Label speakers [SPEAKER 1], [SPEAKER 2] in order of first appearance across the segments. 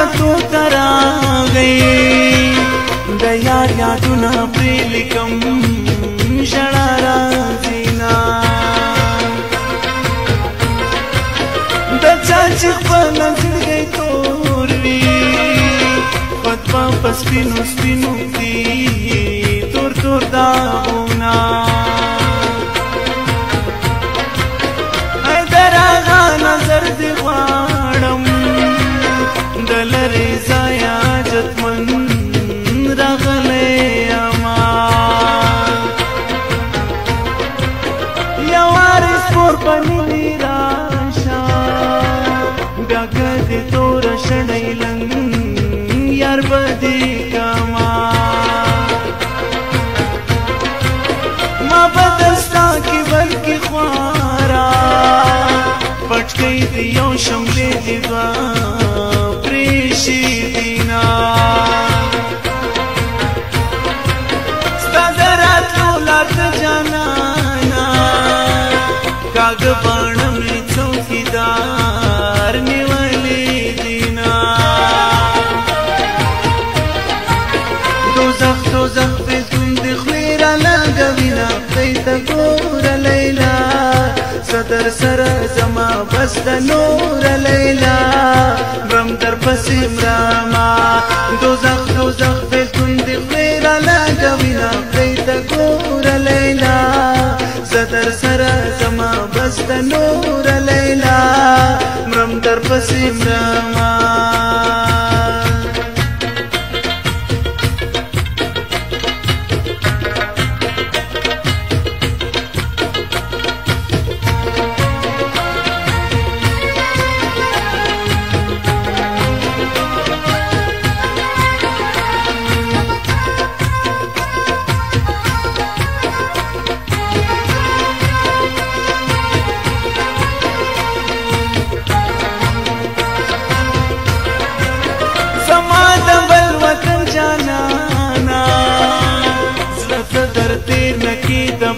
[SPEAKER 1] کتو تراغی د یار یادونه پرې لیکم ژړا راځي نه د چا چې خپل زړګی تور وي فتوا په سپینو سپینو دي تور تور داغونه نظر دی غواړم د لرې ځایه حاجتمن راغلی یما یو وارې سپور په نیلي راشه بیا که دې توره شړۍ لنګ یار به دې کما ما به در ستا کې بلکې خواره پټکی دی یو شملې دی دوه پریشي دینا ستا د راتلو لار د جانانا کاږه باڼه مې څوکیدار نیولې دینا دوزخ دوزخ بېلتون د خولې رالګوینه خدای ته ګوره لیلا صدر سره زما بس د نور لیلا غم در پسې مراما دوزخ دوزخ بېلتون د خولې رالګوینه خدای ته ګوره لیلا صدر سره زما بس د نور لیلا مرم در پسې مراما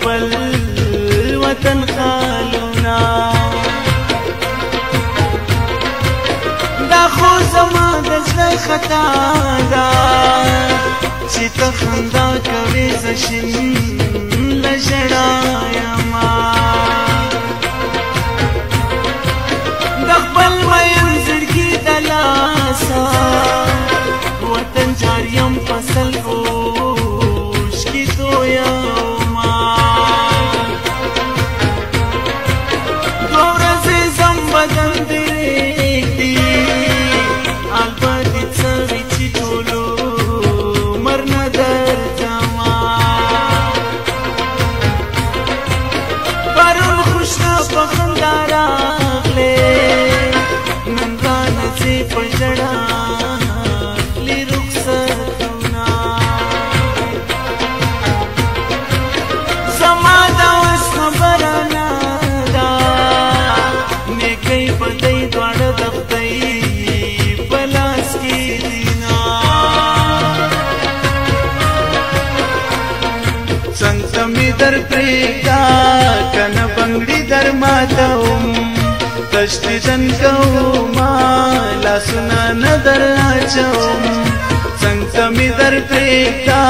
[SPEAKER 1] بل وطن خالونا دا خو زما د زړه خطا ده چې ته خندا کوې زه شین له ژړا یما د خپل مین زړګي د لاسه وطن جار یم فصل اوښ کې تویا بدن دیرېږدي البته څه وي چې ټولو مر نه درځما پرون خوشنا په خندا راغلې نن رانځې په ژړا لي رخصتونه زما د اوس خبره نه ده بدای دواړه د خدای په لاس کې دینا څنګه مې در پرېږده کنه بنګړي در ماتوم تشتي جن کوما لاسونه نه در اچوم څنګه مې در پرېږده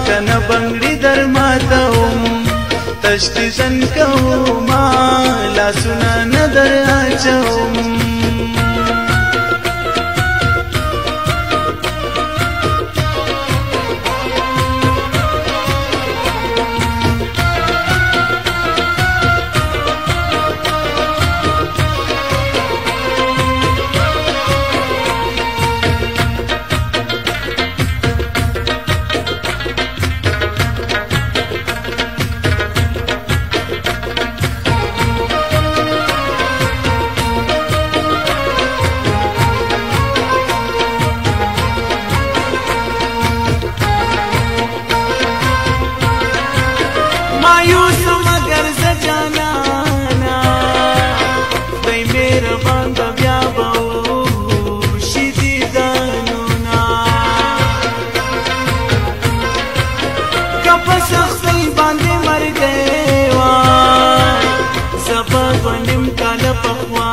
[SPEAKER 1] کنه بنګړي در ماتوم تشتي جن کوما لاسونه نه در اچوم پخوا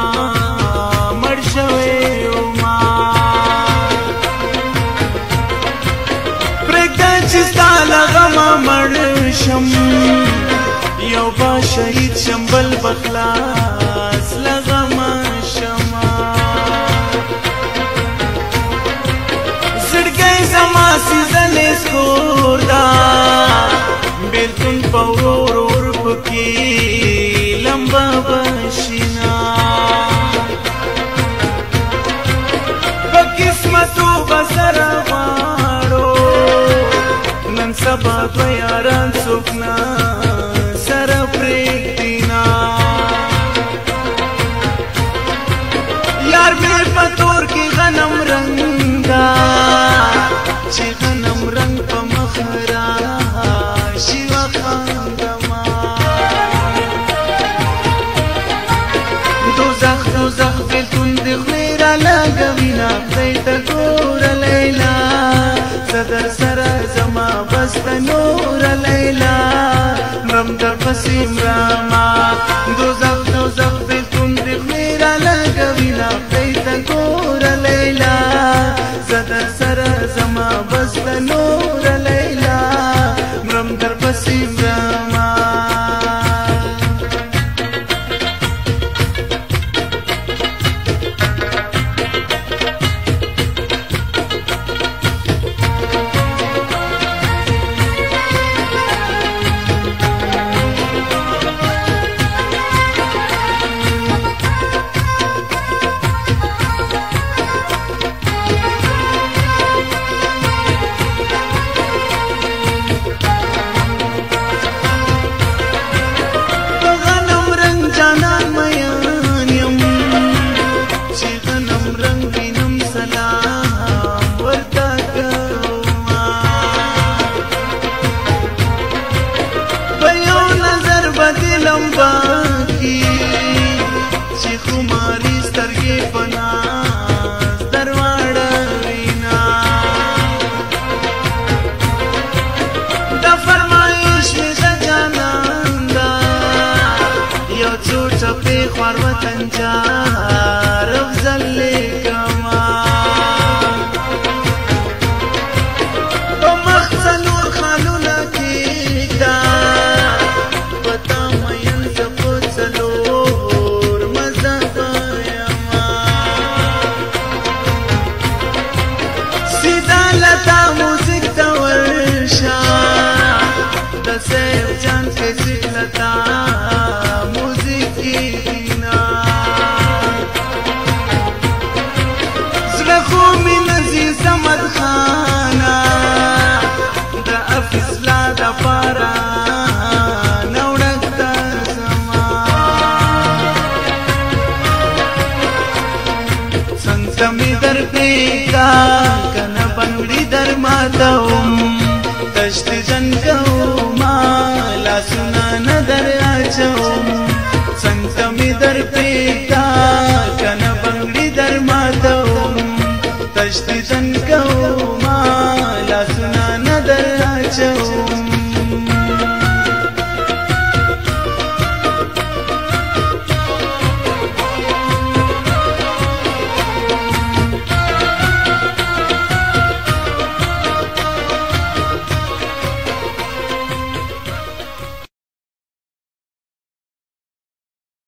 [SPEAKER 1] مړ شوی وما شم یو با شهید شم بل بخلاص لغما شما زړګی زما سیزلې سکور دا بیلتون په ورور ور پکې لمبا بشینا په قسمتو بسره غواړو نن سبا په یاران څوک نه سره پرېږدینا یار مې په تور کې غنم رنګا چې غنم رنګ په مخ راشي وخاندما دوزخ دوزخ بیلتون د خولې رالګوینه خدای ته ګوره لیلا صدر سره زما بس د نوره لیلا مرم درپسې مرما دوزخ دوزخ بیلتون د خولې رالګوینه خدای ته ګوره لیلا صدر سره زما بس د نوره لیلا مرم درپسې مرما جار افضل کما تو مخصنور خالونا کیدا پتا مین زپو چلور مزد یما سیدا لتا موزیک تا ورشا دسے جان کے سیلتا موزیک کی سمد خانا دا افسلا دا پارا نوڑک دا زما سنگمی در پیدا کنا بنگڑی در ماتاوم تشت جن کوما لا سنا ندر آچاوم سنگمی در پیدا کنا بنگڑی در ماتاوم تشت جن کوما لا سنا ندر آچاوم